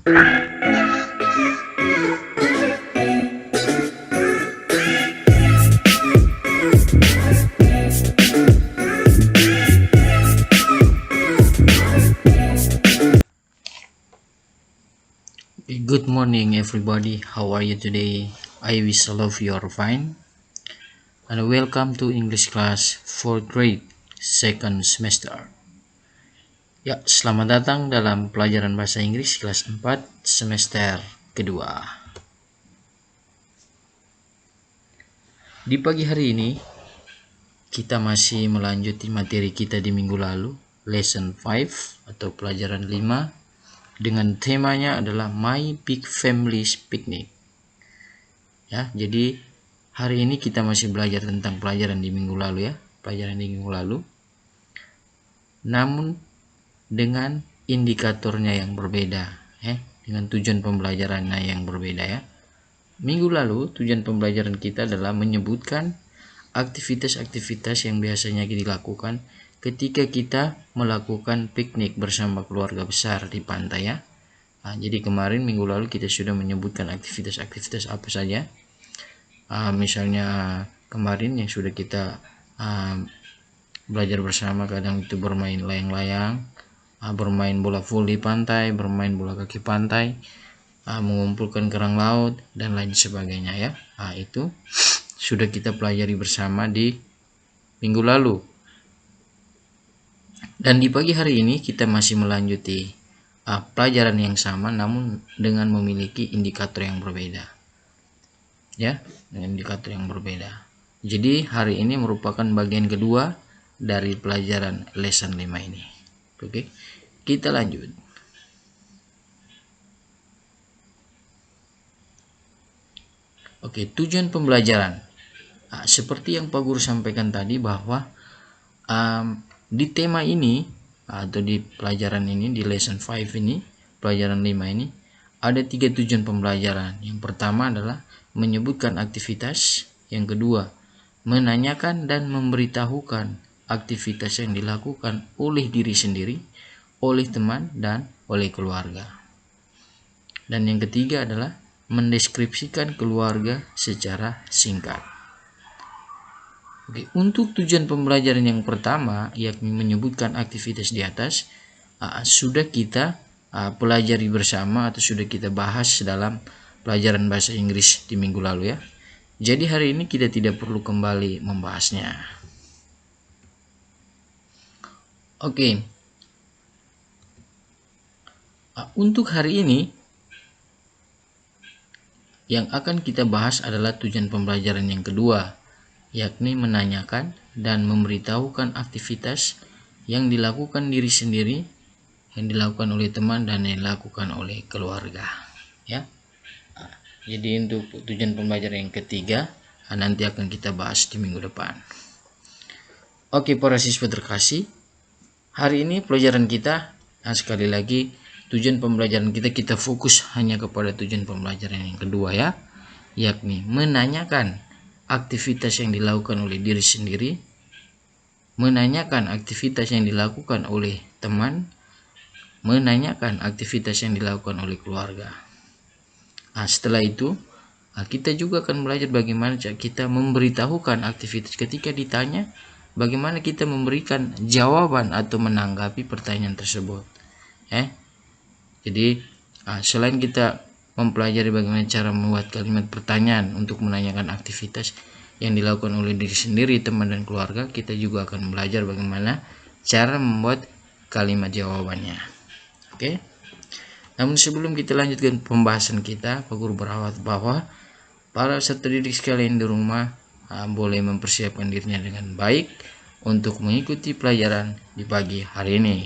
Good morning everybody, how are you today? I wish all of you are fine and welcome to English class 4th grade second semester. Ya, selamat datang dalam pelajaran bahasa Inggris kelas 4 semester kedua. Di pagi hari ini kita masih melanjuti materi kita di minggu lalu, lesson 5 atau pelajaran 5, dengan temanya adalah My Big Family's Picnic. Ya, jadi hari ini kita masih belajar tentang pelajaran di minggu lalu ya, namun dengan indikatornya yang berbeda ya, dengan tujuan pembelajarannya yang berbeda ya. Minggu lalu tujuan pembelajaran kita adalah menyebutkan aktivitas-aktivitas yang biasanya dilakukan ketika kita melakukan piknik bersama keluarga besar di pantai ya. Nah, jadi kemarin minggu lalu kita sudah menyebutkan aktivitas-aktivitas apa saja. Misalnya kemarin yang sudah kita belajar bersama, kadang itu bermain layang-layang, bermain bola voli pantai, bermain bola kaki pantai, mengumpulkan kerang laut dan lain sebagainya ya. Itu sudah kita pelajari bersama di minggu lalu. Dan di pagi hari ini kita masih melanjuti pelajaran yang sama namun dengan memiliki indikator yang berbeda. Ya, dengan indikator yang berbeda. Jadi hari ini merupakan bagian kedua dari pelajaran lesson 5 ini. Oke. Kita lanjut. Oke, tujuan pembelajaran. Seperti yang Pak Guru sampaikan tadi bahwa di tema ini atau di pelajaran ini, di lesson 5 ini, pelajaran 5 ini, ada 3 tujuan pembelajaran. Yang pertama adalah menyebutkan aktivitas, yang kedua menanyakan dan memberitahukan aktivitas yang dilakukan oleh diri sendiri, oleh teman, dan oleh keluarga. Dan yang ketiga adalah mendeskripsikan keluarga secara singkat. Oke, untuk tujuan pembelajaran yang pertama, yakni menyebutkan aktivitas di atas, sudah kita pelajari bersama atau sudah kita bahas dalam pelajaran bahasa Inggris di minggu lalu ya. Jadi hari ini kita tidak perlu kembali membahasnya. Oke. Untuk hari ini yang akan kita bahas adalah tujuan pembelajaran yang kedua, yakni menanyakan dan memberitahukan aktivitas yang dilakukan diri sendiri, yang dilakukan oleh teman, dan yang dilakukan oleh keluarga ya. Jadi untuk tujuan pembelajaran yang ketiga nanti akan kita bahas di minggu depan. Oke, para siswa terkasih, hari ini pelajaran kita sekali lagi tujuan pembelajaran kita fokus hanya kepada tujuan pembelajaran yang kedua ya, yakni menanyakan aktivitas yang dilakukan oleh diri sendiri, menanyakan aktivitas yang dilakukan oleh teman, menanyakan aktivitas yang dilakukan oleh keluarga. Setelah itu kita juga akan belajar bagaimana kita memberitahukan aktivitas ketika ditanya, bagaimana kita memberikan jawaban atau menanggapi pertanyaan tersebut. Jadi selain kita mempelajari bagaimana cara membuat kalimat pertanyaan untuk menanyakan aktivitas yang dilakukan oleh diri sendiri, teman, dan keluarga, kita juga akan belajar bagaimana cara membuat kalimat jawabannya. Oke. Namun sebelum kita lanjutkan pembahasan kita, Pak Guru berharap bahwa para peserta didik sekalian di rumah boleh mempersiapkan dirinya dengan baik untuk mengikuti pelajaran di pagi hari ini.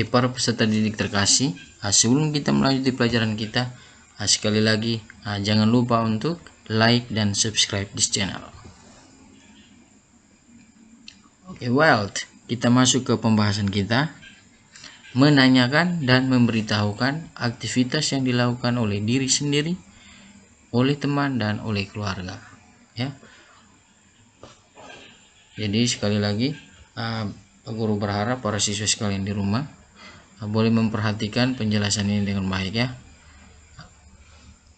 Para peserta didik terkasih, sebelum kita melanjutkan pelajaran kita, sekali lagi jangan lupa untuk like dan subscribe di channel. Oke, kita masuk ke pembahasan kita. menanyakan dan memberitahukan aktivitas yang dilakukan oleh diri sendiri, oleh teman, dan oleh keluarga, ya. Jadi sekali lagi, Pak Guru berharap para siswa sekalian di rumah boleh memperhatikan penjelasan ini dengan baik, ya.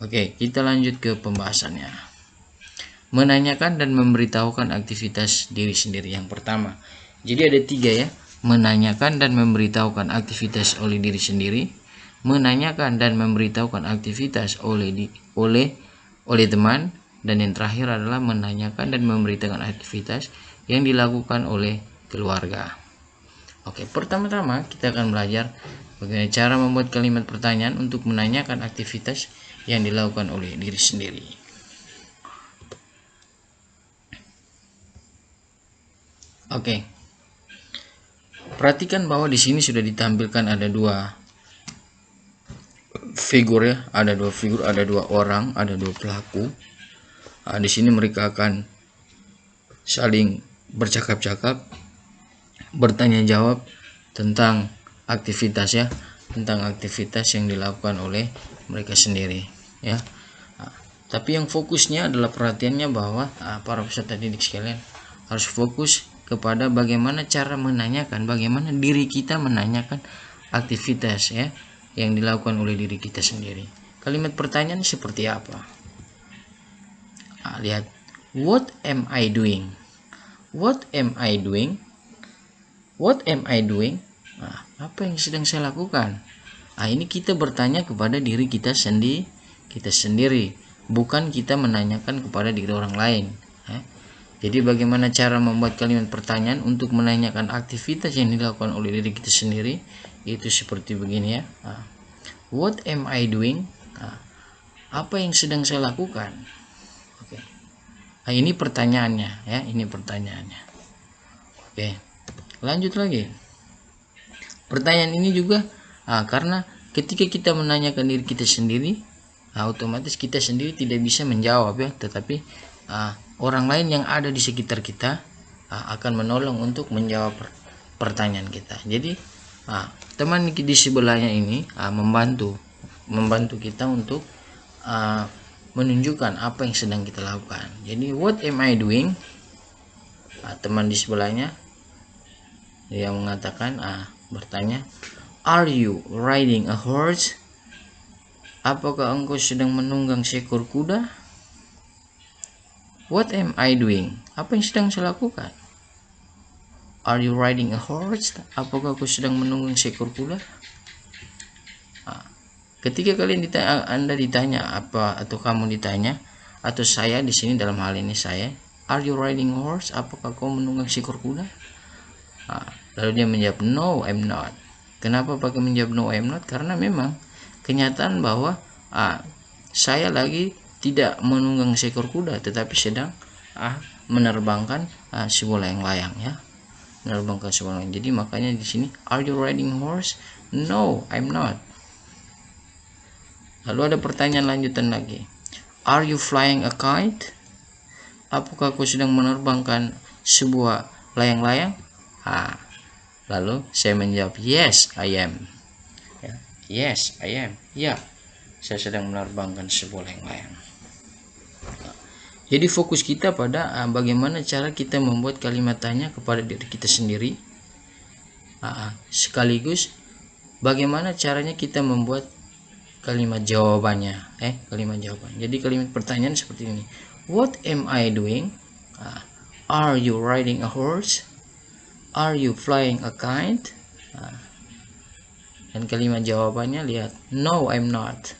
Oke, kita lanjut ke pembahasannya. Menanyakan dan memberitahukan aktivitas diri sendiri. Yang pertama, jadi ada 3, ya. Menanyakan dan memberitahukan aktivitas oleh diri sendiri, menanyakan dan memberitahukan aktivitas oleh teman, dan yang terakhir adalah menanyakan dan memberitahukan aktivitas yang dilakukan oleh keluarga. Oke, pertama-tama kita akan belajar bagaimana cara membuat kalimat pertanyaan untuk menanyakan aktivitas yang dilakukan oleh diri sendiri. Oke. Perhatikan bahwa di sini sudah ditampilkan ada 2 figur, ya. Ada 2 figur, ada 2 orang, ada 2 pelaku. Di sini mereka akan saling bercakap-cakap, bertanya jawab tentang aktivitas, ya, tentang aktivitas yang dilakukan oleh mereka sendiri, ya. Tapi yang fokusnya adalah perhatiannya bahwa para peserta didik sekalian harus fokus kepada bagaimana cara menanyakan, bagaimana diri kita menanyakan aktivitas, ya, yang dilakukan oleh diri kita sendiri. Kalimat pertanyaan seperti apa? Lihat, what am I doing? What am I doing? What am I doing? Apa yang sedang saya lakukan? Ini kita bertanya kepada diri kita sendiri, bukan kita menanyakan kepada diri orang lain. Jadi bagaimana cara membuat kalimat pertanyaan untuk menanyakan aktivitas yang dilakukan oleh diri kita sendiri? Itu seperti begini, ya. What am I doing? Apa yang sedang saya lakukan? Oke. Ini pertanyaannya, ya. Ini pertanyaannya. Oke. Lanjut lagi. Pertanyaan ini juga karena ketika kita menanyakan diri kita sendiri, otomatis kita sendiri tidak bisa menjawab, ya, tetapi orang lain yang ada di sekitar kita akan menolong untuk menjawab pertanyaan kita. Jadi teman di sebelahnya ini membantu kita untuk menunjukkan apa yang sedang kita lakukan. Jadi what am I doing? Teman di sebelahnya dia mengatakan, bertanya, are you riding a horse? Apakah engkau sedang menunggang seekor kuda? What am I doing? Apa yang sedang saya lakukan? Are you riding a horse? Apakah aku sedang menunggang seekor kuda? Ketika Anda ditanya apa, atau kamu ditanya, atau saya di sini dalam hal ini saya, are you riding a horse? Apakah kau menunggang seekor kuda? Lalu dia menjawab, no, I'm not. Kenapa pakai menjawab no, I'm not? Karena memang kenyataan bahwa saya lagi tidak menunggang seekor kuda, tetapi sedang menerbangkan sebuah layang-layang, ya, menerbangkan sebuah layang. Jadi makanya di sini, are you riding horse? No, I'm not. Lalu ada pertanyaan lanjutan lagi, are you flying a kite? Apakah aku sedang menerbangkan sebuah layang-layang? Lalu saya menjawab, yes, I am. Yes, I am. Ya, saya sedang menerbangkan sebuah layang-layang. Jadi fokus kita pada bagaimana cara kita membuat kalimat tanya kepada diri kita sendiri, sekaligus bagaimana caranya kita membuat kalimat jawabannya, kalimat jawaban. Jadi kalimat pertanyaan seperti ini, what am I doing? Are you riding a horse? Are you flying a kite? Dan kalimat jawabannya, lihat, no, I'm not.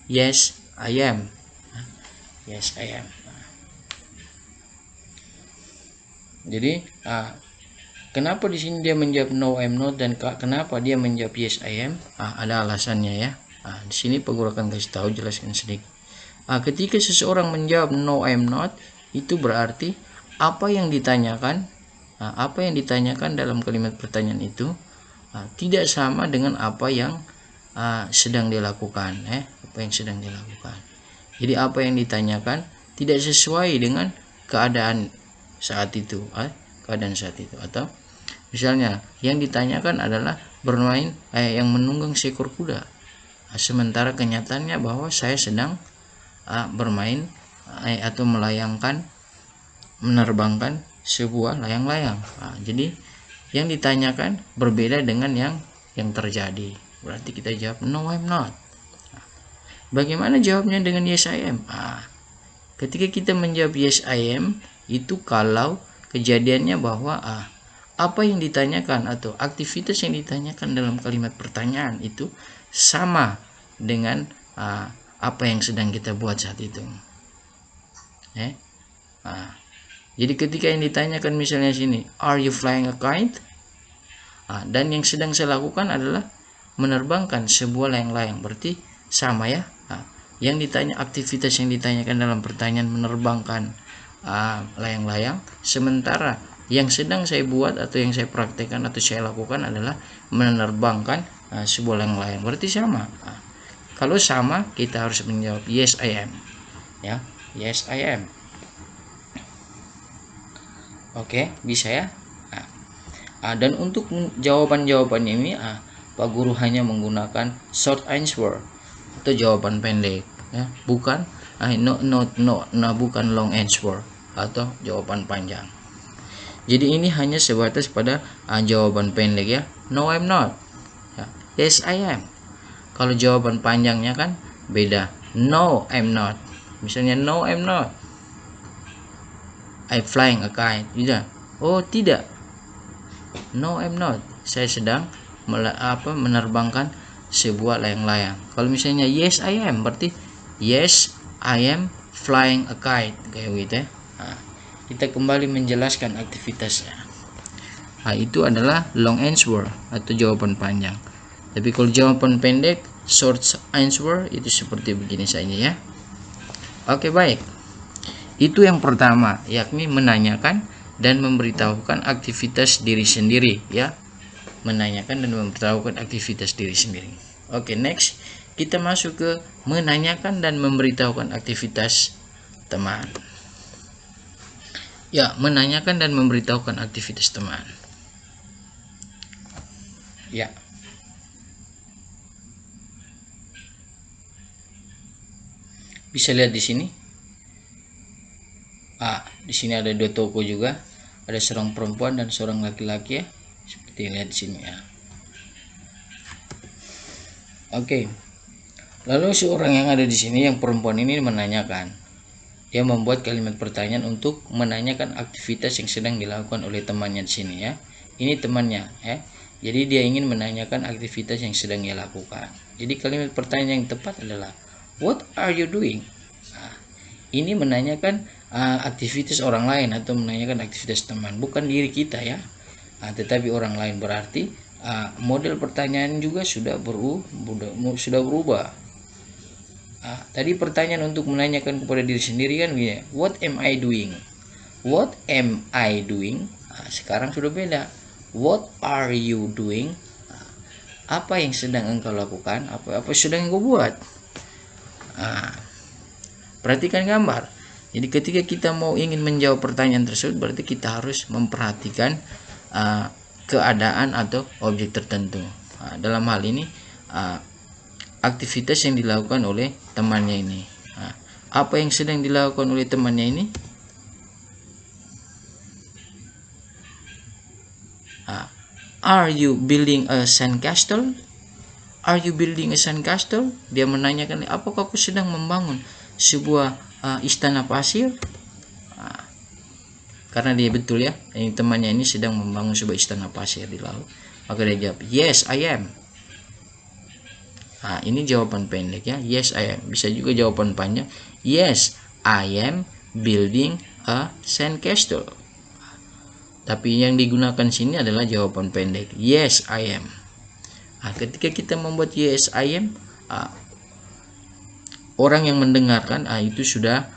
Yes, I am. Yes, I am. Jadi kenapa di sini dia menjawab no, I'm not, dan kenapa dia menjawab yes, I am? Ada alasannya, ya. Di sini Pak Guru akan kasih tahu, jelaskan sedikit. Ketika seseorang menjawab no, I'm not, itu berarti apa yang ditanyakan dalam kalimat pertanyaan itu tidak sama dengan apa yang sedang dilakukan, apa yang sedang dilakukan. Jadi apa yang ditanyakan tidak sesuai dengan keadaan saat itu, atau misalnya yang ditanyakan adalah bermain yang menunggang seekor kuda. Sementara kenyataannya bahwa saya sedang bermain atau menerbangkan sebuah layang-layang. Jadi yang ditanyakan berbeda dengan yang terjadi. Berarti kita jawab no I'm not. Bagaimana jawabnya dengan yes I am? Ketika kita menjawab yes I am, itu kalau kejadiannya bahwa apa yang ditanyakan atau aktivitas yang ditanyakan dalam kalimat pertanyaan itu sama dengan apa yang sedang kita buat saat itu. Jadi ketika yang ditanyakan misalnya sini, are you flying a kite? Dan yang sedang saya lakukan adalah menerbangkan sebuah layang-layang, berarti sama ya. Yang ditanya, aktivitas yang ditanyakan dalam pertanyaan menerbangkan layang-layang, sementara yang sedang saya buat atau yang saya praktekkan atau saya lakukan adalah menerbangkan sebuah layang-layang, berarti sama. Kalau sama, kita harus menjawab yes I am, ya, yes I am. Oke, bisa ya. Dan untuk jawaban-jawabannya ini Pak Guru hanya menggunakan short answer atau jawaban pendek, ya, bukan bukan long answer atau jawaban panjang. Jadi ini hanya sebatas pada jawaban pendek ya, no I'm not, ya, yes I am. Kalau jawaban panjangnya kan beda, no I'm not. Misalnya no I'm not I flying a kite, tidak. Oh tidak, no I'm not, saya sedang menerbangkan sebuah layang-layang. Kalau misalnya yes I am, berarti yes I am flying a kite, kayak gitu ya. Kita kembali menjelaskan aktivitasnya. Itu adalah long answer atau jawaban panjang. Tapi kalau jawaban pendek, short answer, itu seperti begini saja ya. Oke, baik. Itu yang pertama, yakni menanyakan dan memberitahukan aktivitas diri sendiri ya. Menanyakan dan memberitahukan aktivitas diri sendiri. Oke, next kita masuk ke menanyakan dan memberitahukan aktivitas teman. Ya, menanyakan dan memberitahukan aktivitas teman. Ya. Bisa lihat di sini. Di sini ada dua toko juga. Ada seorang perempuan dan seorang laki-laki ya. Seperti lihat di sini ya. Oke. Lalu seorang yang ada di sini, yang perempuan ini menanyakan. Dia membuat kalimat pertanyaan untuk menanyakan aktivitas yang sedang dilakukan oleh temannya di sini ya. Ini temannya ya. Jadi dia ingin menanyakan aktivitas yang sedang dia lakukan. Jadi kalimat pertanyaan yang tepat adalah what are you doing? Ini menanyakan aktivitas orang lain atau menanyakan aktivitas teman, bukan diri kita ya. Tetapi orang lain, berarti model pertanyaan juga sudah berubah. Tadi pertanyaan untuk menanyakan kepada diri sendiri kan begini, what am I doing? What am I doing? Sekarang sudah beda. What are you doing? Apa yang sedang engkau lakukan? Apa sedang engkau buat? Perhatikan gambar. Jadi ketika kita mau ingin menjawab pertanyaan tersebut, berarti kita harus memperhatikan keadaan atau objek tertentu. Dalam hal ini aktivitas yang dilakukan oleh temannya ini. Apa yang sedang dilakukan oleh temannya ini? Are you building a sandcastle? Are you building a sandcastle? Dia menanyakan, apakah aku sedang membangun sebuah istana pasir? Karena dia betul ya, temannya ini sedang membangun sebuah istana pasir di laut. Maka dia jawab, yes I am. Ini jawaban pendek ya, yes I am. Bisa juga jawaban panjang, yes I am building a sandcastle. Tapi yang digunakan sini adalah jawaban pendek, yes I am. Ketika kita membuat yes I am, orang yang mendengarkan itu sudah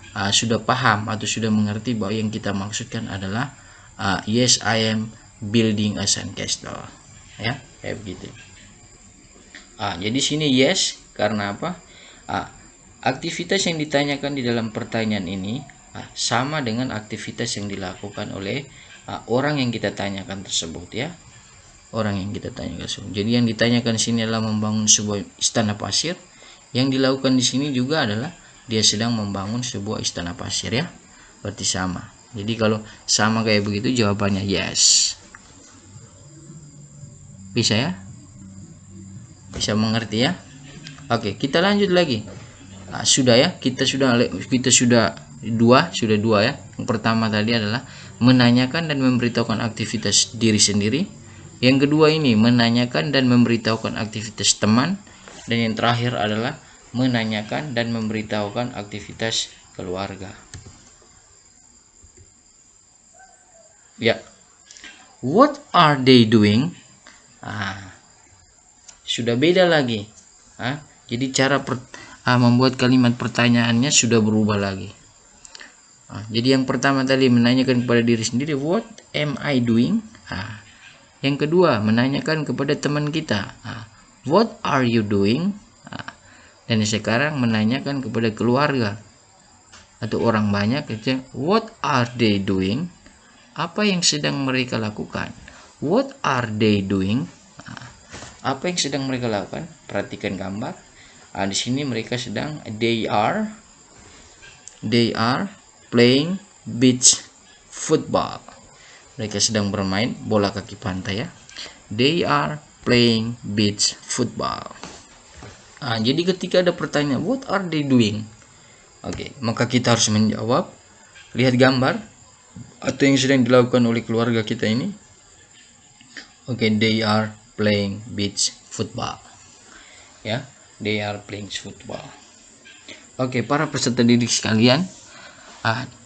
paham atau sudah mengerti bahwa yang kita maksudkan adalah yes I am building a sandcastle. Ya, kayak begitu. Jadi sini yes karena apa? Aktivitas yang ditanyakan di dalam pertanyaan ini sama dengan aktivitas yang dilakukan oleh orang yang kita tanyakan tersebut ya. orang yang kita tanyakan. Jadi yang ditanyakan sini adalah membangun sebuah istana pasir. Yang dilakukan di sini juga adalah dia sedang membangun sebuah istana pasir, ya. Berarti sama. Jadi kalau sama kayak begitu jawabannya yes. Bisa ya? Bisa mengerti ya? Oke, kita lanjut lagi. Nah, sudah ya, kita sudah dua ya. Yang pertama tadi adalah menanyakan dan memberitahukan aktivitas diri sendiri. Yang kedua ini menanyakan dan memberitahukan aktivitas teman. Dan yang terakhir adalah menanyakan dan memberitahukan aktivitas keluarga. Ya, what are they doing? Sudah beda lagi. Jadi cara membuat kalimat pertanyaannya sudah berubah lagi. Jadi yang pertama tadi menanyakan kepada diri sendiri, what am I doing? Yang kedua menanyakan kepada teman kita, what are you doing? Dan sekarang menanyakan kepada keluarga atau orang banyak, what are they doing? Apa yang sedang mereka lakukan? What are they doing? Apa yang sedang mereka lakukan? Perhatikan gambar. Di sini mereka sedang they are playing beach football. Mereka sedang bermain bola kaki pantai, ya. They are playing beach football. Jadi ketika ada pertanyaan what are they doing? Oke, maka kita harus menjawab. Lihat gambar atau yang sedang dilakukan oleh keluarga kita ini. Oke, they are playing beach football. Ya, they are playing football. Oke, para peserta didik sekalian,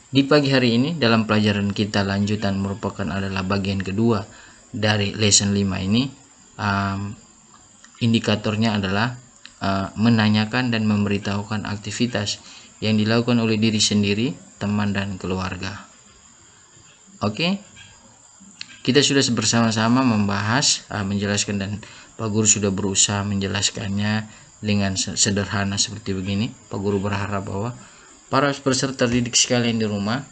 di pagi hari ini dalam pelajaran kita lanjutan merupakan adalah bagian kedua dari lesson 5 ini. Indikatornya adalah menanyakan dan memberitahukan aktivitas yang dilakukan oleh diri sendiri, teman, dan keluarga. Oke, kita sudah bersama-sama membahas, menjelaskan, dan Pak Guru sudah berusaha menjelaskannya dengan sederhana seperti begini. Pak Guru berharap bahwa para peserta didik sekalian di rumah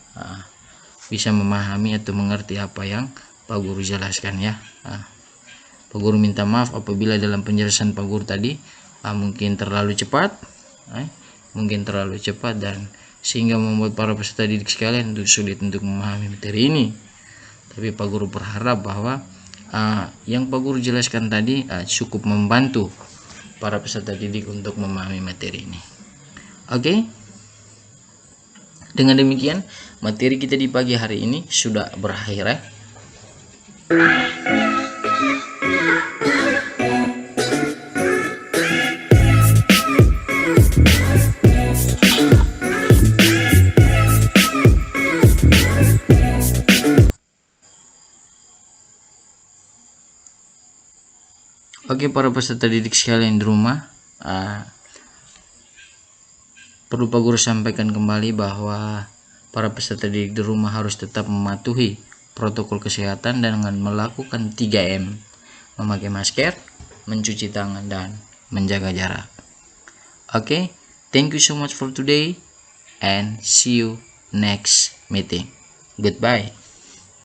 bisa memahami atau mengerti apa yang Pak Guru jelaskan, ya. Pak Guru minta maaf apabila dalam penjelasan Pak Guru tadi mungkin terlalu cepat, dan sehingga membuat para peserta didik sekalian sulit untuk memahami materi ini. Tapi Pak Guru berharap bahwa yang Pak Guru jelaskan tadi cukup membantu para peserta didik untuk memahami materi ini. Oke? Dengan demikian, materi kita di pagi hari ini sudah berakhir, ya. Oke, para peserta didik sekalian di rumah, perlu Pak Guru sampaikan kembali bahwa para peserta didik di rumah harus tetap mematuhi protokol kesehatan dengan melakukan 3M, memakai masker, mencuci tangan, dan menjaga jarak. Oke, thank you so much for today and see you next meeting. Goodbye.